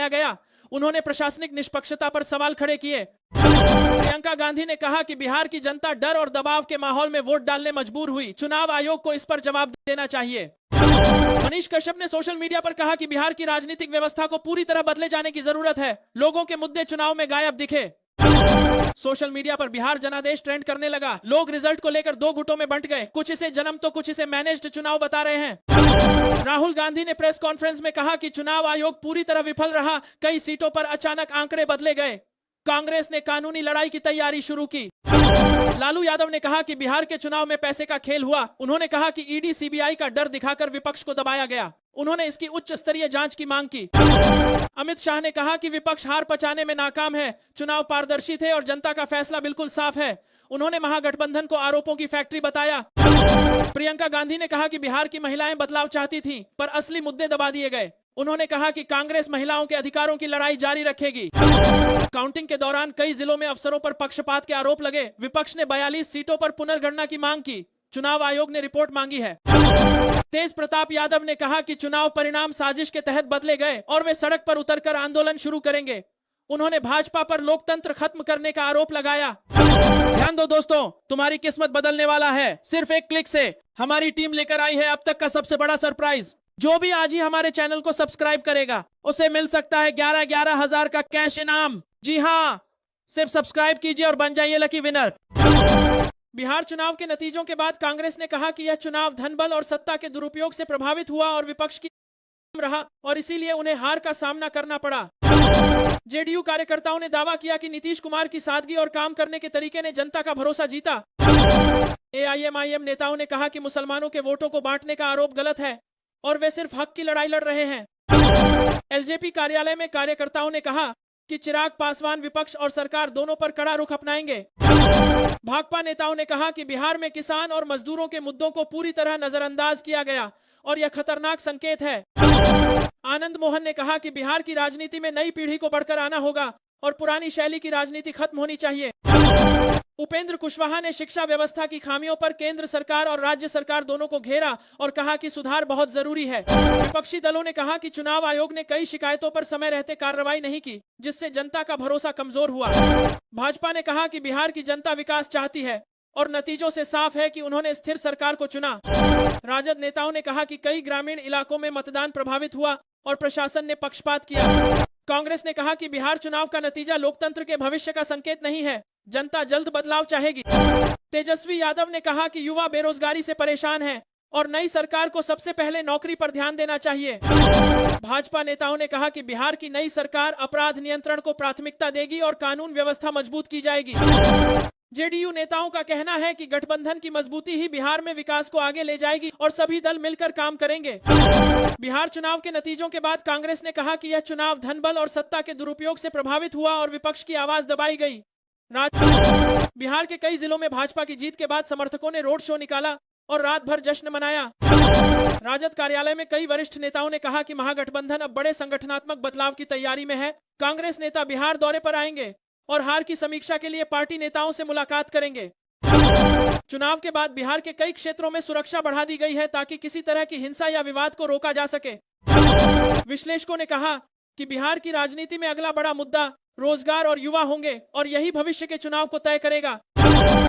दबाया गया। उन्होंने प्रशासनिक निष्पक्षता पर सवाल खड़े किए। प्रियंका गांधी ने कहा कि बिहार की जनता डर और दबाव के माहौल में वोट डालने मजबूर हुई। चुनाव आयोग को इस पर जवाब देना चाहिए। मनीष कश्यप ने सोशल मीडिया पर कहा कि बिहार की राजनीतिक व्यवस्था को पूरी तरह बदले जाने की जरूरत है। लोगों के मुद्दे चुनाव में गायब दिखे। सोशल मीडिया पर बिहार जनादेश ट्रेंड करने लगा। लोग रिजल्ट को लेकर दो गुटों में बंट गए। कुछ इसे जन्म तो कुछ इसे मैनेज्ड चुनाव बता रहे हैं। राहुल गांधी ने प्रेस कॉन्फ्रेंस में कहा कि चुनाव आयोग पूरी तरह विफल रहा। कई सीटों पर अचानक आंकड़े बदले गए। कांग्रेस ने कानूनी लड़ाई की तैयारी शुरू की। लालू यादव ने कहा कि बिहार के चुनाव में पैसे का खेल हुआ। उन्होंने कहा कि ईडी सीबीआई का डर दिखाकर विपक्ष को दबाया गया। उन्होंने इसकी उच्च स्तरीय जांच की मांग की। अमित शाह ने कहा कि विपक्ष हार पचाने में नाकाम है। चुनाव पारदर्शी थे और जनता का फैसला बिल्कुल साफ है। उन्होंने महागठबंधन को आरोपों की फैक्ट्री बताया। प्रियंका गांधी ने कहा कि बिहार की महिलाएं बदलाव चाहती थीं, पर असली मुद्दे दबा दिए गए। उन्होंने कहा कि कांग्रेस महिलाओं के अधिकारों की लड़ाई जारी रखेगी। काउंटिंग के दौरान कई जिलों में अफसरों पर पक्षपात के आरोप लगे। विपक्ष ने 42 सीटों पर पुनर्गणना की मांग की। चुनाव आयोग ने रिपोर्ट मांगी है। तेज प्रताप यादव ने कहा कि चुनाव परिणाम साजिश के तहत बदले गए और वे सड़क पर उतरकर आंदोलन शुरू करेंगे। उन्होंने भाजपा पर लोकतंत्र खत्म करने का आरोप लगाया। ध्यान दो दोस्तों, तुम्हारी किस्मत बदलने वाला है। सिर्फ एक क्लिक से हमारी टीम लेकर आई है अब तक का सबसे बड़ा सरप्राइज। जो भी आज ही हमारे चैनल को सब्सक्राइब करेगा उसे मिल सकता है 11 हजार का कैश इनाम। जी हाँ, सिर्फ सब्सक्राइब कीजिए और बन जाइए लकी विनर। बिहार चुनाव के नतीजों के बाद कांग्रेस ने कहा कि यह चुनाव धनबल और सत्ता के दुरुपयोग से प्रभावित हुआ और विपक्ष की रहा और इसीलिए उन्हें हार का सामना करना पड़ा। जेडीयू कार्यकर्ताओं ने दावा किया कि नीतीश कुमार की सादगी और काम करने के तरीके ने जनता का भरोसा जीता। एआईएमआईएम नेताओं ने कहा कि मुसलमानों के वोटों को बांटने का आरोप गलत है और वे सिर्फ हक की लड़ाई लड़ रहे हैं। एलजेपी कार्यालय में कार्यकर्ताओं ने कहा कि चिराग पासवान विपक्ष और सरकार दोनों पर कड़ा रुख अपनाएंगे। भाकपा नेताओं ने कहा कि बिहार में किसान और मजदूरों के मुद्दों को पूरी तरह नजरअंदाज किया गया और यह खतरनाक संकेत है। आनंद मोहन ने कहा कि बिहार की राजनीति में नई पीढ़ी को बढ़कर आना होगा और पुरानी शैली की राजनीति खत्म होनी चाहिए। उपेंद्र कुशवाहा ने शिक्षा व्यवस्था की खामियों पर केंद्र सरकार और राज्य सरकार दोनों को घेरा और कहा कि सुधार बहुत जरूरी है। विपक्षी दलों ने कहा कि चुनाव आयोग ने कई शिकायतों पर समय रहते कार्रवाई नहीं की, जिससे जनता का भरोसा कमजोर हुआ। भाजपा ने कहा कि बिहार की जनता विकास चाहती है और नतीजों से साफ है कि उन्होंने स्थिर सरकार को चुना। राजद नेताओं ने कहा कि कई ग्रामीण इलाकों में मतदान प्रभावित हुआ और प्रशासन ने पक्षपात किया। कांग्रेस ने कहा कि बिहार चुनाव का नतीजा लोकतंत्र के भविष्य का संकेत नहीं है। जनता जल्द बदलाव चाहेगी। तेजस्वी यादव ने कहा कि युवा बेरोजगारी से परेशान हैं और नई सरकार को सबसे पहले नौकरी पर ध्यान देना चाहिए। भाजपा नेताओं ने कहा कि बिहार की नई सरकार अपराध नियंत्रण को प्राथमिकता देगी और कानून व्यवस्था मजबूत की जाएगी। जेडीयू नेताओं का कहना है कि गठबंधन की मजबूती ही बिहार में विकास को आगे ले जाएगी और सभी दल मिलकर काम करेंगे। बिहार चुनाव के नतीजों के बाद कांग्रेस ने कहा कि यह चुनाव धनबल और सत्ता के दुरुपयोग से प्रभावित हुआ और विपक्ष की आवाज दबाई गई। बिहार के कई जिलों में भाजपा की जीत के बाद समर्थकों ने रोड शो निकाला और रात भर जश्न मनाया। राजद कार्यालय में कई वरिष्ठ नेताओं ने कहा कि महागठबंधन अब बड़े संगठनात्मक बदलाव की तैयारी में है। कांग्रेस नेता बिहार दौरे पर आएंगे और हार की समीक्षा के लिए पार्टी नेताओं से मुलाकात करेंगे। चुनाव के बाद बिहार के कई क्षेत्रों में सुरक्षा बढ़ा दी गई है ताकि किसी तरह की हिंसा या विवाद को रोका जा सके। विश्लेषकों ने कहा कि बिहार की राजनीति में अगला बड़ा मुद्दा रोजगार और युवा होंगे और यही भविष्य के चुनाव को तय करेगा।